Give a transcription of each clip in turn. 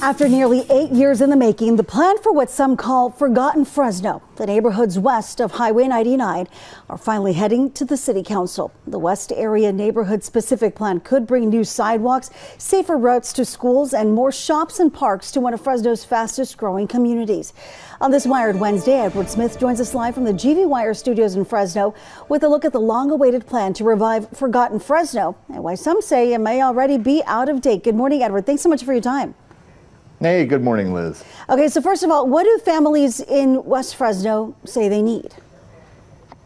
After nearly 8 years in the making, the plan for what some call Forgotten Fresno, the neighborhoods west of Highway 99, are finally heading to the City Council. The West Area Neighborhood Specific Plan could bring new sidewalks, safer routes to schools, and more shops and parks to one of Fresno's fastest growing communities. On this Wired Wednesday, Edward Smith joins us live from the GV Wire studios in Fresno with a look at the long-awaited plan to revive Forgotten Fresno and why some say it may already be out of date. Good morning, Edward. Thanks so much for your time. Hey, good morning, Liz. Okay, so first of all, what do families in West Fresno say they need?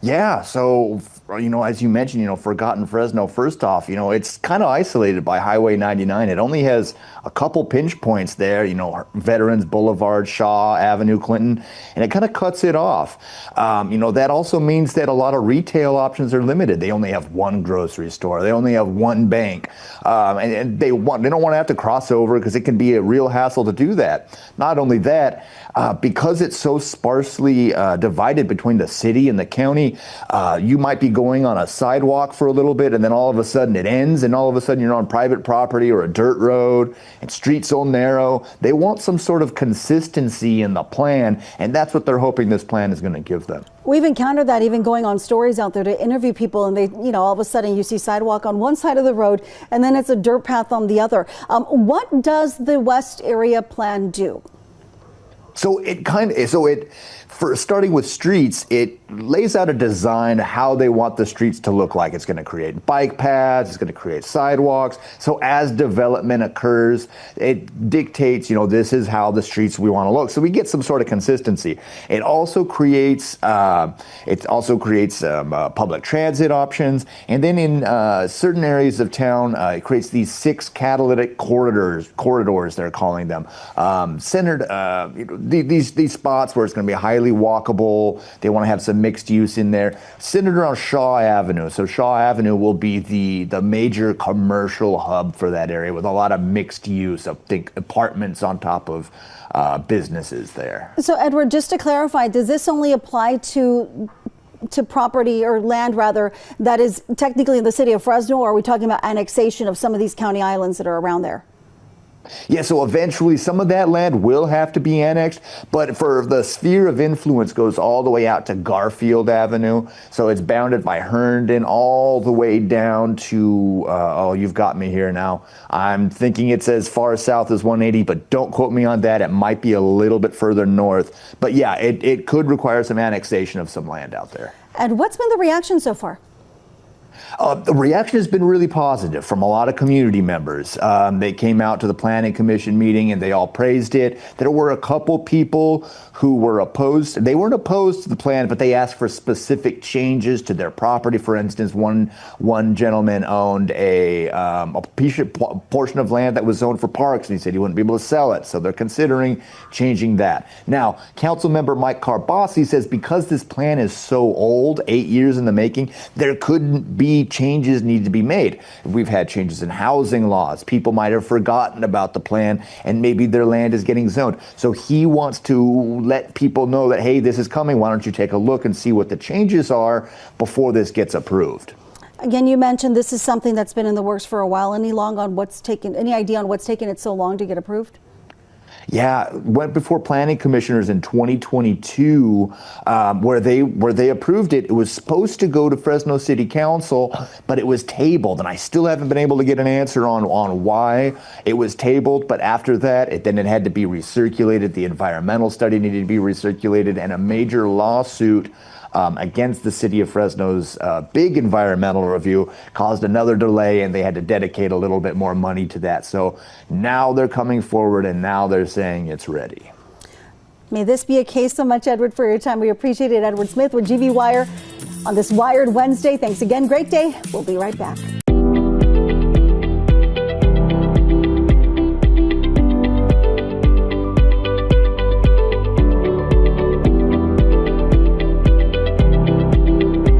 Yeah, so, as you mentioned, Forgotten Fresno, first off, it's kind of isolated by Highway 99. It only has a couple pinch points there, Veterans Boulevard, Shaw Avenue, Clinton, and it kind of cuts it off. That also means that a lot of retail options are limited. They only have one grocery store. They only have one bank. And they don't want to have to cross over because it can be a real hassle to do that. Not only that, because it's so sparsely divided between the city and the county, you might be going on a sidewalk for a little bit and then all of a sudden it ends and all of a sudden you're on private property or a dirt road and streets so narrow. They want some sort of consistency in the plan, and that's what they're hoping this plan is going to give them. We've encountered that even going on stories out there to interview people, and they, all of a sudden you see sidewalk on one side of the road and then it's a dirt path on the other. What does the West Area Plan do? For starting with streets, it lays out a design how they want the streets to look like. It's going to create bike paths, it's going to create sidewalks. So as development occurs, it dictates, this is how the streets we want to look. So we get some sort of consistency. It also creates public transit options, and then in certain areas of town, it creates these 6 catalytic corridors they're calling them, centered these spots where it's going to be highly walkable. They want to have some mixed use in there, centered around Shaw Avenue. So Shaw Avenue will be the major commercial hub for that area with a lot of mixed use of apartments on top of businesses there. So Edward, just to clarify, does this only apply to property or land rather that is technically in the city of Fresno, or are we talking about annexation of some of these county islands that are around there? Yeah, so eventually some of that land will have to be annexed, but for the sphere of influence goes all the way out to Garfield Avenue. So it's bounded by Herndon all the way down to, you've got me here now. I'm thinking it's as far south as 180, but don't quote me on that. It might be a little bit further north. But yeah, it could require some annexation of some land out there. And what's been the reaction so far? The reaction has been really positive from a lot of community members. They came out to the Planning Commission meeting and they all praised it. There were a couple people who were opposed. They weren't opposed to the plan, but they asked for specific changes to their property. For instance, one gentleman owned a portion of land that was zoned for parks, and he said he wouldn't be able to sell it. So they're considering changing that. Now, Councilmember Mike Carbasi says because this plan is so old, 8 years in the making, there couldn't be changes need to be made. We've had changes in housing laws. People might have forgotten about the plan and maybe their land is getting zoned. So he wants to let people know that, hey, this is coming. Why don't you take a look and see what the changes are before this gets approved? Again, you mentioned this is something that's been in the works for a while. Any idea on what's taken it so long to get approved? Yeah, went before planning commissioners in 2022, where they approved it. It was supposed to go to Fresno City Council, but it was tabled, and I still haven't been able to get an answer on why it was tabled. But after that, it had to be recirculated. The environmental study needed to be recirculated, and a major lawsuit against the city of Fresno's big environmental review caused another delay, and they had to dedicate a little bit more money to that. So now they're coming forward, and now they're saying it's ready. May this be a case. So much, Edward, for your time. We appreciate it. Edward Smith with GV Wire on this Wired Wednesday. Thanks again. Great day. We'll be right back.